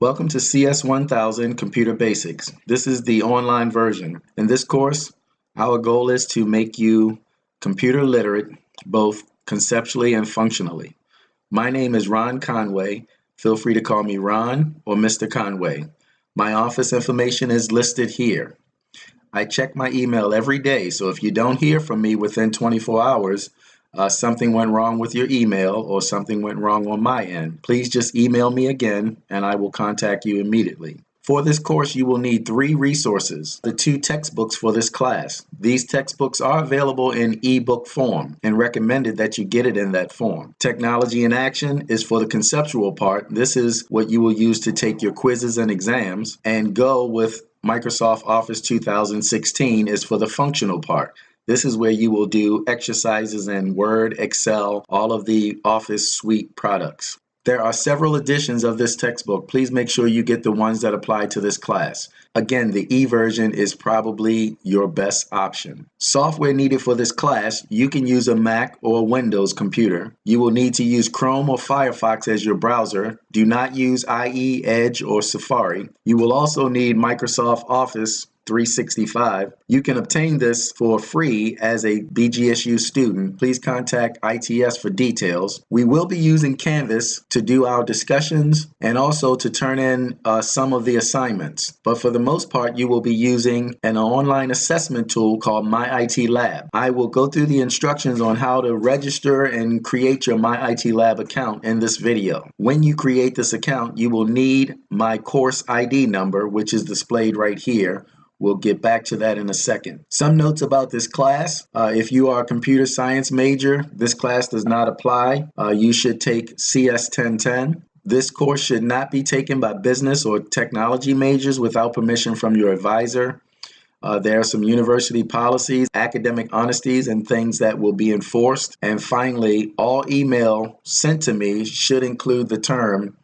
Welcome to CS1000 Computer Basics. This is the online version. In this course, our goal is to make you computer literate, both conceptually and functionally. My name is Ron Conway. Feel free to call me Ron or Mr. Conway. My office information is listed here. I check my email every day, so if you don't hear from me within 24 hours, something went wrong with your email or something went wrong on my end, please just email me again and I will contact you immediately. For this course, you will need 3 resources, the 2 textbooks for this class. These textbooks are available in ebook form and recommended that you get it in that form. Technology in Action is for the conceptual part. This is what you will use to take your quizzes and exams, and Go with Microsoft Office 2016 is for the functional part. This is where you will do exercises in Word, Excel, all of the Office suite products. There are several editions of this textbook. Please make sure you get the ones that apply to this class. Again, the e-version is probably your best option. Software needed for this class, you can use a Mac or a Windows computer. You will need to use Chrome or Firefox as your browser. Do not use IE, Edge, or Safari. You will also need Microsoft Office 365. You can obtain this for free as a BGSU student. Please contact ITS for details. We will be using Canvas to do our discussions and also to turn in some of the assignments. But for the most part, you will be using an online assessment tool called My IT Lab. I will go through the instructions on how to register and create your My IT Lab account in this video. When you create this account, you will need my course ID number, which is displayed right here. We'll get back to that in a second. Some notes about this class. If you are a computer science major, this class does not apply. You should take CS1010. This course should not be taken by business or technology majors without permission from your advisor. There are some university policies, academic honesties, and things that will be enforced. And finally, all email sent to me should include the term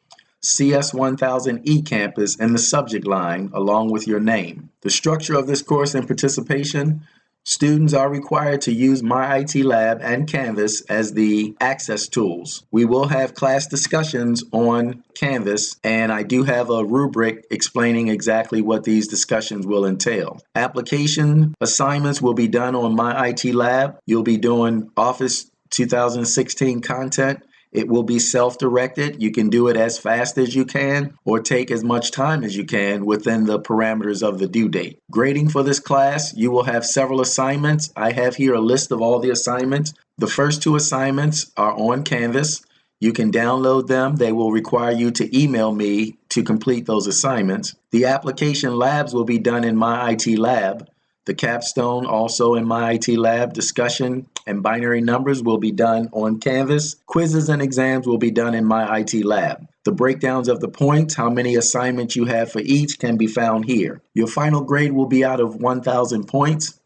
cs1000ecampus in the subject line along with your name. The structure of this course and participation: students are required to use My IT Lab and Canvas as the access tools. We will have class discussions on Canvas, and I do have a rubric explaining exactly what these discussions will entail. Application assignments will be done on My IT Lab. You'll be doing Office 2016 content. It will be self-directed. You can do it as fast as you can or take as much time as you can within the parameters of the due date. Grading for this class, you will have several assignments. I have here a list of all the assignments. The first 2 assignments are on Canvas. You can download them. They will require you to email me to complete those assignments. The application labs will be done in My IT Lab. The capstone also in My IT Lab. Discussion and binary numbers will be done on Canvas. Quizzes and exams will be done in My IT Lab. The breakdowns of the points, how many assignments you have for each, can be found here. Your final grade will be out of 1,000 points.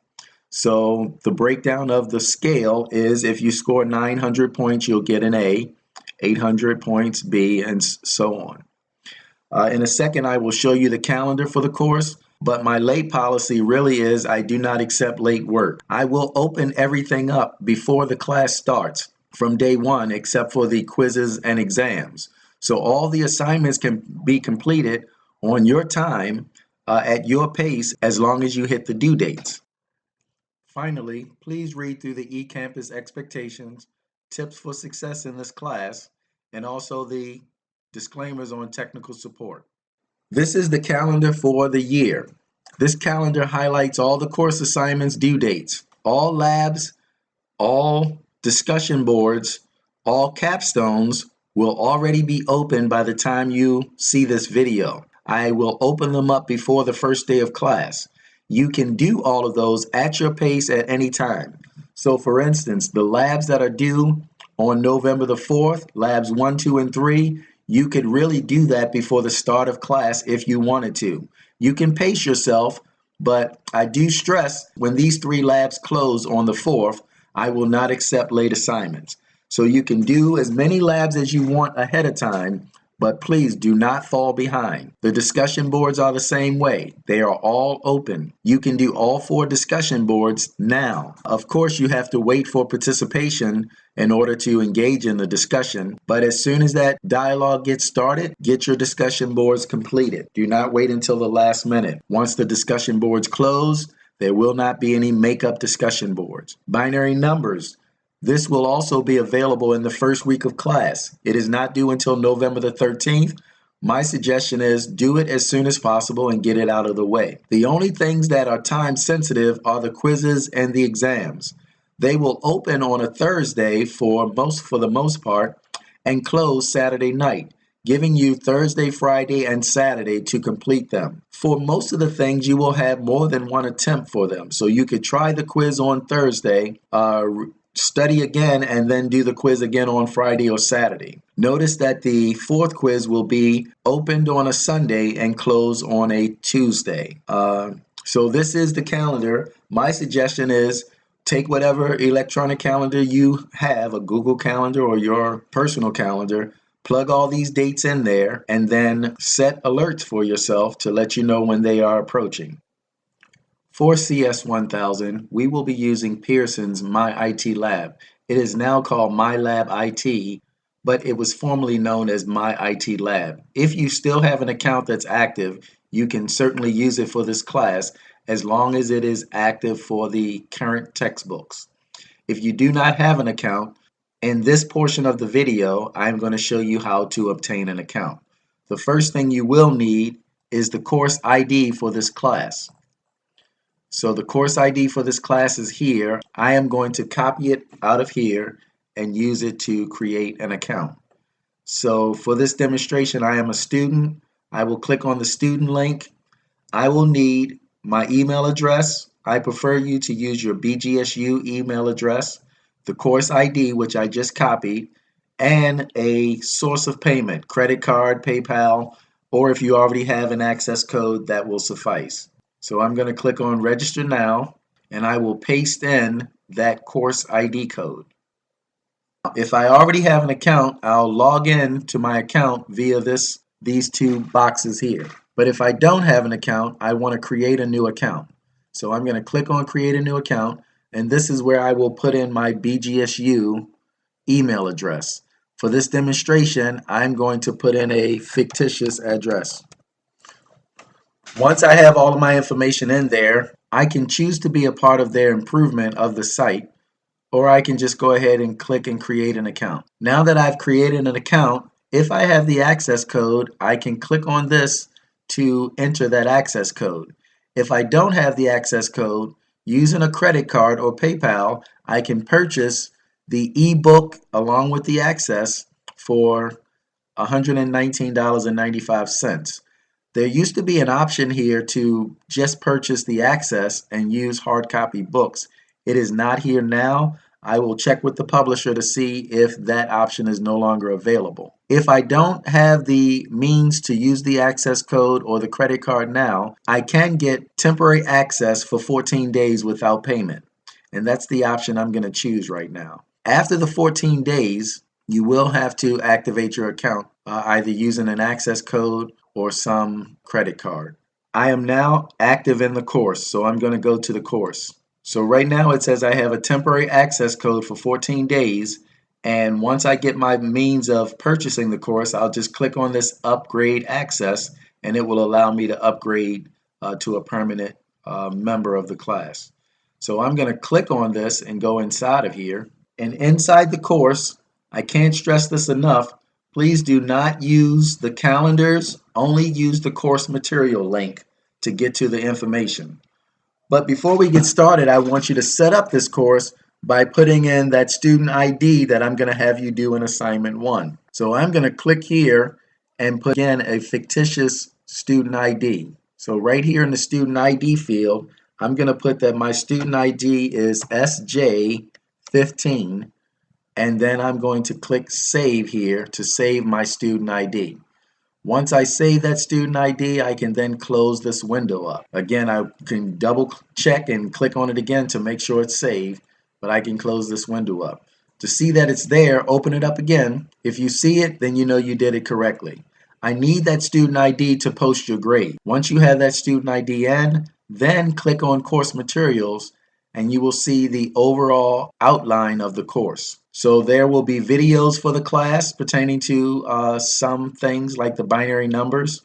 So the breakdown of the scale is if you score 900 points, you'll get an A, 800 points B, and so on. In a second, I will show you the calendar for the course. But my late policy really is I do not accept late work. I will open everything up before the class starts from day 1 except for the quizzes and exams. So all the assignments can be completed on your time at your pace as long as you hit the due dates. Finally, please read through the eCampus expectations, tips for success in this class, and also the disclaimers on technical support. This is the calendar for the year. This calendar highlights all the course assignments due dates, all labs, all discussion boards, all capstones will already be open by the time you see this video. I will open them up before the first day of class. You can do all of those at your pace at any time. So for instance, the labs that are due on November the 4th, labs 1, 2, and 3, you could really do that before the start of class if you wanted to. You can pace yourself, but I do stress when these 3 labs close on the 4th, I will not accept late assignments. So you can do as many labs as you want ahead of time, but please do not fall behind. The discussion boards are the same way. They are all open. You can do all 4 discussion boards now. Of course, you have to wait for participation in order to engage in the discussion, but as soon as that dialogue gets started, get your discussion boards completed. Do not wait until the last minute. Once the discussion boards close, there will not be any make-up discussion boards. Binary numbers. This will also be available in the first week of class. It is not due until November the 13th. My suggestion is do it as soon as possible and get it out of the way. The only things that are time sensitive are the quizzes and the exams. They will open on a Thursday for the most part and close Saturday night, giving you Thursday, Friday, and Saturday to complete them. For most of the things, you will have more than one attempt for them. So you could try the quiz on Thursday, study again, and then do the quiz again on Friday or Saturday. Notice that the 4th quiz will be opened on a Sunday and close on a Tuesday. So this is the calendar. My suggestion is take whatever electronic calendar you have, a Google Calendar or your personal calendar, plug all these dates in there, and then set alerts for yourself to let you know when they are approaching. For CS1000, we will be using Pearson's My IT Lab. It is now called My Lab IT, but it was formerly known as My IT Lab. If you still have an account that's active, you can certainly use it for this class as long as it is active for the current textbooks. If you do not have an account, in this portion of the video, I'm going to show you how to obtain an account. The first thing you will need is the course ID for this class. So the course ID for this class is here. I am going to copy it out of here and use it to create an account. So for this demonstration, I am a student. I will click on the student link. I will need my email address. I prefer you to use your BGSU email address, the course ID, which I just copied, and a source of payment, credit card, PayPal, or if you already have an access code, that will suffice. So I'm going to click on register now, and I will paste in that course ID code. If I already have an account, I'll log in to my account via these 2 boxes here. But if I don't have an account, I want to create a new account. So I'm going to click on create a new account, and this is where I will put in my BGSU email address. For this demonstration, I'm going to put in a fictitious address. Once I have all of my information in there, I can choose to be a part of their improvement of the site, or I can just go ahead and click and create an account. Now that I've created an account, if I have the access code, I can click on this to enter that access code. If I don't have the access code, using a credit card or PayPal, I can purchase the ebook along with the access for $119.95. There used to be an option here to just purchase the access and use hard copy books. It is not here now. I will check with the publisher to see if that option is no longer available. If I don't have the means to use the access code or the credit card now, I can get temporary access for 14 days without payment. And that's the option I'm going to choose right now. After the 14 days, you will have to activate your account either using an access code or some credit card. I am now active in the course, so I'm going to go to the course. So right now it says I have a temporary access code for 14 days, and once I get my means of purchasing the course, I'll just click on this upgrade access, and it will allow me to upgrade to a permanent member of the class. So I'm going to click on this and go inside of here, and inside the course, I can't stress this enough, please do not use the calendars, only use the course material link to get to the information. But before we get started, I want you to set up this course by putting in that student ID that I'm going to have you do in assignment 1. So I'm going to click here and put in a fictitious student ID. So right here in the student ID field, I'm going to put that my student ID is SJ15, and then I'm going to click save here to save my student ID. Once I save that student ID, I can then close this window up. Again, I can double check and click on it again to make sure it's saved, but I can close this window up. To see that it's there, open it up again. If you see it, then you know you did it correctly. I need that student ID to post your grade. Once you have that student ID in, then click on course materials and you will see the overall outline of the course. So there will be videos for the class pertaining to some things like the binary numbers,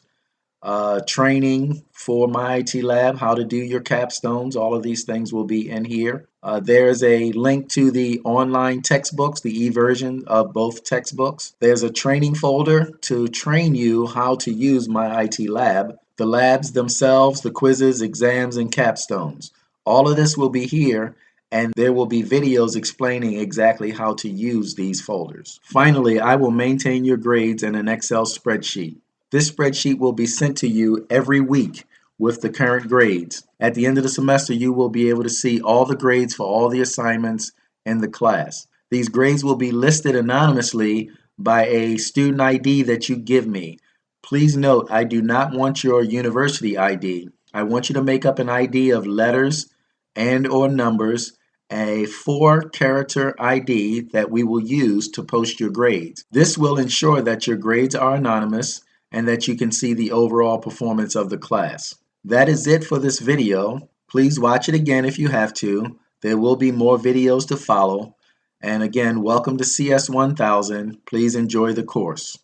training for My IT Lab, how to do your capstones. All of these things will be in here. There's a link to the online textbooks, the e-version of both textbooks. There's a training folder to train you how to use My IT Lab, the labs themselves, the quizzes, exams, and capstones. All of this will be here, and there will be videos explaining exactly how to use these folders. Finally, I will maintain your grades in an Excel spreadsheet. This spreadsheet will be sent to you every week with the current grades. At the end of the semester, you will be able to see all the grades for all the assignments in the class. These grades will be listed anonymously by a student ID that you give me. Please note, I do not want your university ID. I want you to make up an ID of letters and or numbers, a 4-character ID that we will use to post your grades. This will ensure that your grades are anonymous and that you can see the overall performance of the class. That is it for this video. Please watch it again if you have to. There will be more videos to follow. And again, welcome to CS1000. Please enjoy the course.